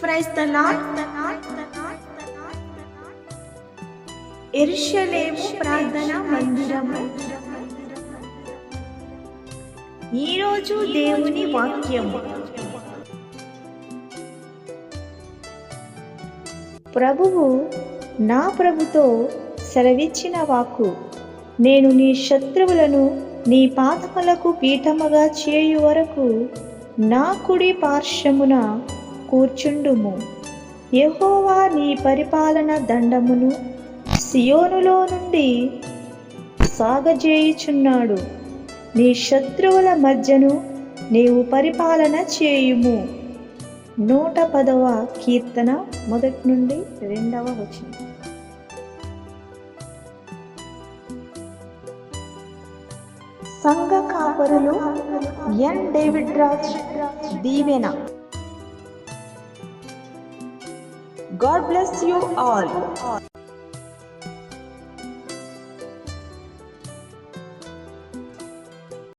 Praise the lord. యెరూషలేము ప్రార్థనా మందిరము. ఈరోజు దేవుని వాక్యము. ప్రభువు నా ప్రభుతో సెలవిచ్చిన వాక్కు, నేను నీ శత్రువులను నీ పాదములకు పీఠముగా చేయు వరకు నా కుడి పార్శ్వమున కూర్చుండుము. యెహోవా నీ పరిపాలన దండమును సియోనులో నుండి సాగజేయుచున్నాడు. నీ శత్రువుల మధ్యను నీవు పరిపాలన చేయుము. 110వ కీర్తన 1 నుండి 2వ వచనం. సంఘ కాపరులు ఎన్. డేవిడ్ రాజ్ దీవెన. God bless you all.